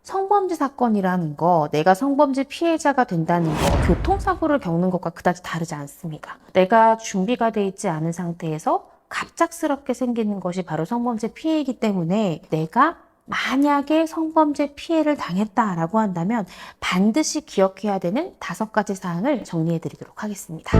성범죄 사건이라는 거, 내가 성범죄 피해자가 된다는 거, 교통사고를 겪는 것과 그다지 다르지 않습니다. 내가 준비가 돼 있지 않은 상태에서 갑작스럽게 생기는 것이 바로 성범죄 피해이기 때문에 내가 만약에 성범죄 피해를 당했다라고 한다면 반드시 기억해야 되는 5가지 사항을 정리해 드리도록 하겠습니다.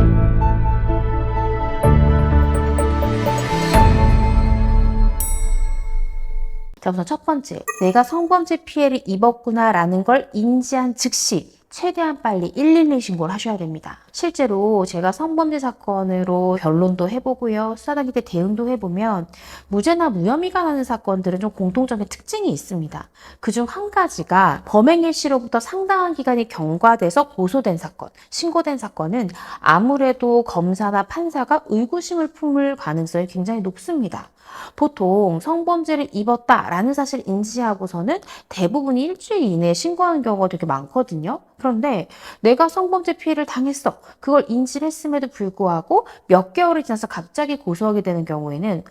자, 우선 첫 번째, 내가 성범죄 피해를 입었구나라는 걸 인지한 즉시 최대한 빨리 112 신고를 하셔야 됩니다. 실제로 제가 성범죄 사건으로 변론도 해보고요. 수사단계 때 대응도 해보면 무죄나 무혐의가 나는 사건들은 좀 공통적인 특징이 있습니다. 그중 한 가지가 범행 일시로부터 상당한 기간이 경과돼서 고소된 사건, 신고된 사건은 아무래도 검사나 판사가 의구심을 품을 가능성이 굉장히 높습니다. 보통 성범죄를 입었다라는 사실을 인지하고서는 대부분이 일주일 이내에 신고하는 경우가 되게 많거든요. 그런데 내가 성범죄 피해를 당했어. 그걸 인지를 했음에도 불구하고 몇 개월이 지나서 갑자기 고소하게 되는 경우에는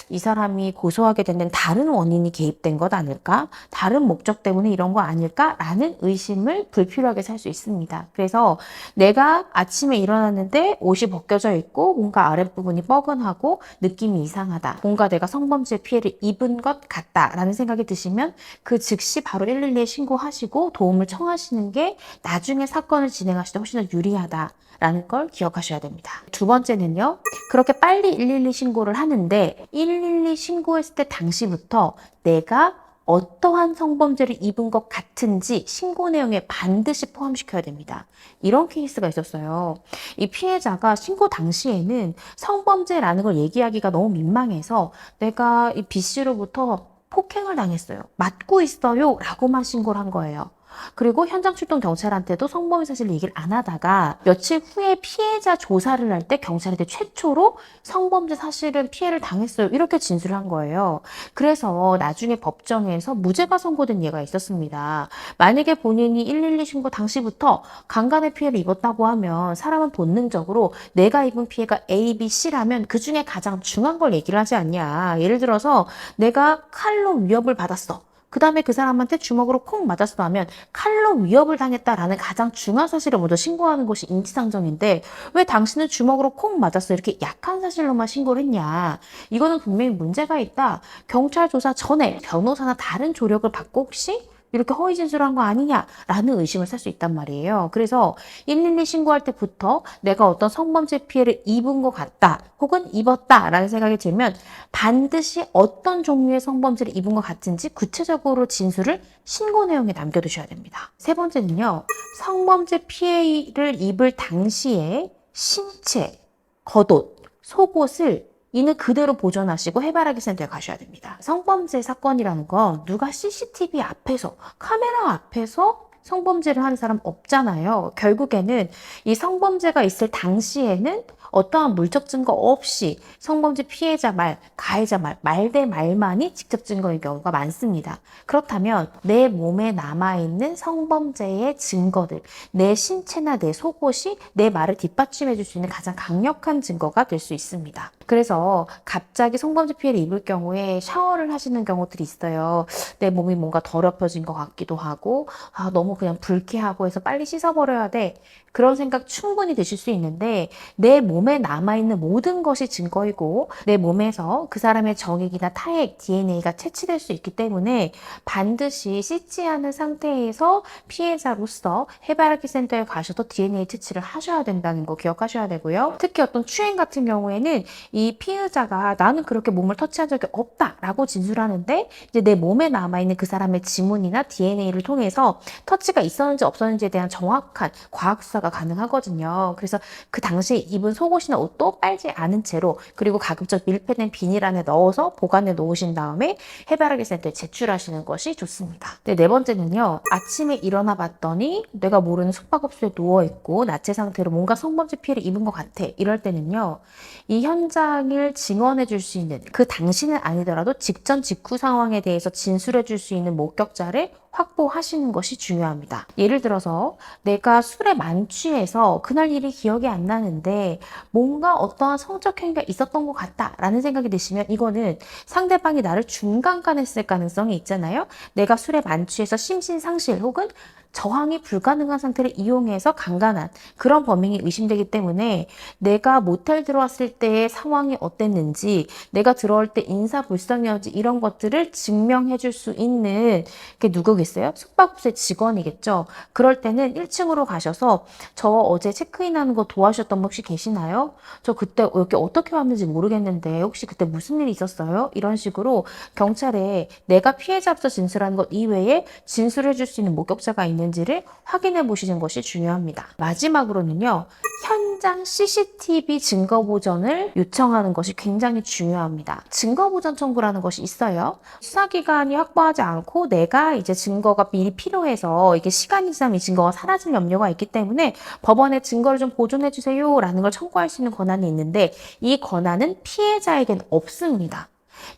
이 사람이 고소하게 된 데는 다른 원인이 개입된 것 아닐까? 다른 목적 때문에 이런 거 아닐까? 라는 의심을 불필요하게 살 수 있습니다. 그래서 내가 아침에 일어났는데 옷이 벗겨져 있고 뭔가 아랫부분이 뻐근하고 느낌이 이상하다. 뭔가 내가 성범죄 피해를 입은 것 같다라는 생각이 드시면 그 즉시 바로 112에 신고하시고 도움을 청하시는 게 나중에 사건을 진행하실 때 훨씬 더 유리하다. 라는 걸 기억하셔야 됩니다. 두 번째는요. 그렇게 빨리 112 신고를 하는데 112 신고했을 때 당시부터 내가 어떠한 성범죄를 입은 것 같은지 신고 내용에 반드시 포함시켜야 됩니다. 이런 케이스가 있었어요. 이 피해자가 신고 당시에는 성범죄라는 걸 얘기하기가 너무 민망해서 내가 이 B씨로부터 폭행을 당했어요. 맞고 있어요. 라고만 신고를 한 거예요. 그리고 현장 출동 경찰한테도 성범죄 사실을 얘기를 안 하다가 며칠 후에 피해자 조사를 할 때 경찰한테 최초로 성범죄 사실은 피해를 당했어요. 이렇게 진술을 한 거예요. 그래서 나중에 법정에서 무죄가 선고된 예가 있었습니다. 만약에 본인이 112 신고 당시부터 강간의 피해를 입었다고 하면 사람은 본능적으로 내가 입은 피해가 A, B, C라면 그 중에 가장 중요한 걸 얘기를 하지 않냐. 예를 들어서 내가 칼로 위협을 받았어. 그 다음에 그 사람한테 주먹으로 콕 맞았어 하면 칼로 위협을 당했다라는 가장 중요한 사실을 먼저 신고하는 것이 인지상정인데 왜 당신은 주먹으로 콕 맞았어 이렇게 약한 사실로만 신고를 했냐. 이거는 분명히 문제가 있다. 경찰 조사 전에 변호사나 다른 조력을 받고 혹시 이렇게 허위 진술한 거 아니냐라는 의심을 살 수 있단 말이에요. 그래서 112 신고할 때부터 내가 어떤 성범죄 피해를 입은 것 같다 혹은 입었다라는 생각이 들면 반드시 어떤 종류의 성범죄를 입은 것 같은지 구체적으로 진술을 신고 내용에 남겨두셔야 됩니다. 세 번째는요. 성범죄 피해를 입을 당시에 신체, 겉옷, 속옷을 이는 그대로 보존하시고 해바라기 센터에 가셔야 됩니다. 성범죄 사건이라는 건 누가 CCTV 앞에서, 카메라 앞에서 성범죄를 하는 사람 없잖아요. 결국에는 이 성범죄가 있을 당시에는 어떠한 물적 증거 없이 성범죄 피해자 말, 가해자 말 대 말만이 직접 증거인 경우가 많습니다. 그렇다면 내 몸에 남아있는 성범죄의 증거들, 내 신체나 내 속옷이 내 말을 뒷받침해 줄 수 있는 가장 강력한 증거가 될 수 있습니다. 그래서 갑자기 성범죄 피해를 입을 경우에 샤워를 하시는 경우들이 있어요. 내 몸이 뭔가 더럽혀진 것 같기도 하고 너무 그냥 불쾌하고 해서 빨리 씻어버려야 돼. 그런 생각 충분히 드실 수 있는데 내 몸에 남아있는 모든 것이 증거이고 내 몸에서 그 사람의 정액이나 타액, DNA가 채취될 수 있기 때문에 반드시 씻지 않은 상태에서 피해자로서 해바라기 센터에 가셔서 DNA 채취를 하셔야 된다는 거 기억하셔야 되고요. 특히 어떤 추행 같은 경우에는 이 피해자가 나는 그렇게 몸을 터치한 적이 없다라고 진술하는데 이제 내 몸에 남아있는 그 사람의 지문이나 DNA를 통해서 터치가 있었는지 없었는지에 대한 정확한 과학 수사가 가능하거든요. 그래서 그 당시에 입은 속옷이나 옷도 빨지 않은 채로 그리고 가급적 밀폐된 비닐 안에 넣어서 보관해 놓으신 다음에 해바라기 센터에 제출하시는 것이 좋습니다. 네 번째는요. 아침에 일어나 봤더니 내가 모르는 숙박업소에 누워있고 나체 상태로 뭔가 성범죄 피해를 입은 것 같아. 이럴 때는요. 이 현장을 증언해 줄 수 있는 그 당시는 아니더라도 직전 직후 상황에 대해서 진술해 줄 수 있는 목격자를 확보하시는 것이 중요합니다. 예를 들어서 내가 술에 만취해서 그날 일이 기억이 안 나는데 뭔가 어떠한 성적 행위가 있었던 것 같다라는 생각이 드시면 이거는 상대방이 나를 중간간했을 가능성이 있잖아요. 내가 술에 만취해서 심신상실 혹은 저항이 불가능한 상태를 이용해서 강간한 그런 범행이 의심되기 때문에 내가 모텔 들어왔을 때의 상황이 어땠는지, 내가 들어올 때 인사불성이었는지 이런 것들을 증명해 줄 수 있는 게 누구겠어요? 숙박업소의 직원이겠죠. 그럴 때는 1층으로 가셔서 저 어제 체크인하는 거 도와주셨던 분 혹시 계시나요? 저 그때 여기 어떻게 왔는지 모르겠는데 혹시 그때 무슨 일이 있었어요? 이런 식으로 경찰에 내가 피해자로서 진술하는 것 이외에 진술해 줄 수 있는 목격자가 있는지를 확인해 보시는 것이 중요합니다. 마지막으로는요. 현장 CCTV 증거 보전을 요청하는 것이 굉장히 중요합니다. 증거 보전 청구라는 것이 있어요. 수사기관이 확보하지 않고 내가 이제 증거가 미리 필요해서 이게 시간이 지나면 이 증거가 사라질 염려가 있기 때문에 법원에 증거를 좀 보존해 주세요 라는 걸 청구할 수 있는 권한이 있는데 이 권한은 피해자에겐 없습니다.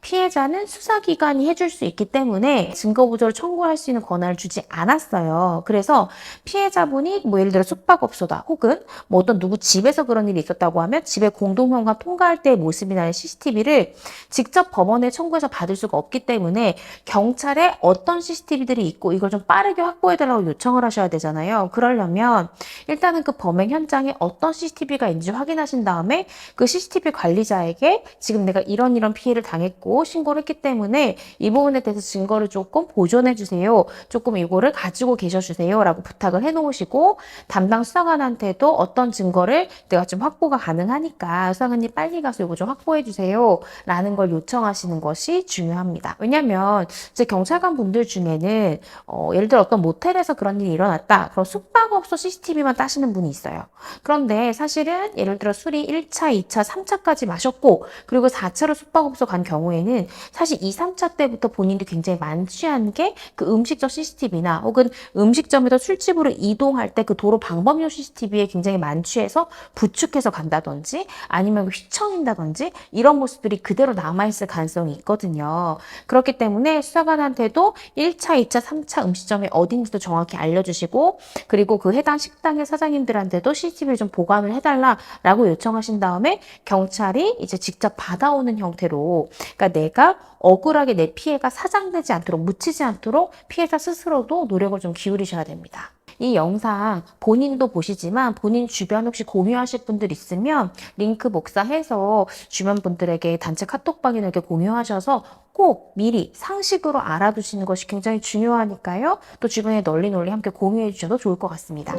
피해자는 수사기관이 해줄 수 있기 때문에 증거보조를 청구할 수 있는 권한을 주지 않았어요. 그래서 피해자분이 뭐 예를 들어 숙박업소다 혹은 뭐 어떤 누구 집에서 그런 일이 있었다고 하면 집에 공동현관 통과할 때의 모습이나 CCTV를 직접 법원에 청구해서 받을 수가 없기 때문에 경찰에 어떤 CCTV들이 있고 이걸 좀 빠르게 확보해달라고 요청을 하셔야 되잖아요. 그러려면 일단은 그 범행 현장에 어떤 CCTV가 있는지 확인하신 다음에 그 CCTV 관리자에게 지금 내가 이런 피해를 당했고 신고를 했기 때문에 이 부분에 대해서 증거를 조금 보존해 주세요. 조금 이거를 가지고 계셔 주세요. 라고 부탁을 해 놓으시고 담당 수사관한테도 어떤 증거를 내가 좀 확보가 가능하니까 수사관님 빨리 가서 이거 좀 확보해 주세요. 라는 걸 요청하시는 것이 중요합니다. 왜냐면 이제 경찰관 분들 중에는 예를 들어 어떤 모텔에서 그런 일이 일어났다. 그럼 숙박업소 CCTV만 따시는 분이 있어요. 그런데 사실은 예를 들어 술이 1차, 2차, 3차까지 마셨고 그리고 4차로 숙박업소 간 경우에는 사실 2, 3차 때부터 본인이 굉장히 만취한 게 그 음식점 CCTV나 혹은 음식점에서 술집으로 이동할 때 그 도로 방범용 CCTV에 굉장히 만취해서 부축해서 간다든지 아니면 휘청인다든지 이런 모습들이 그대로 남아있을 가능성이 있거든요. 그렇기 때문에 수사관한테도 1차, 2차, 3차 음식점이 어딘지도 정확히 알려주시고 그리고 그 해당 식당의 사장님들한테도 CCTV를 좀 보관을 해달라라고 요청하신 다음에 경찰이 이제 직접 받아오는 형태로 그러니까 내가 억울하게 내 피해가 사장되지 않도록 묻히지 않도록 피해자 스스로도 노력을 좀 기울이셔야 됩니다. 이 영상 본인도 보시지만 본인 주변 혹시 공유하실 분들 있으면 링크 복사해서 주변 분들에게 단체 카톡방이나 이렇게 공유하셔서 꼭 미리 상식으로 알아두시는 것이 굉장히 중요하니까요. 또 주변에 널리 함께 공유해 주셔도 좋을 것 같습니다.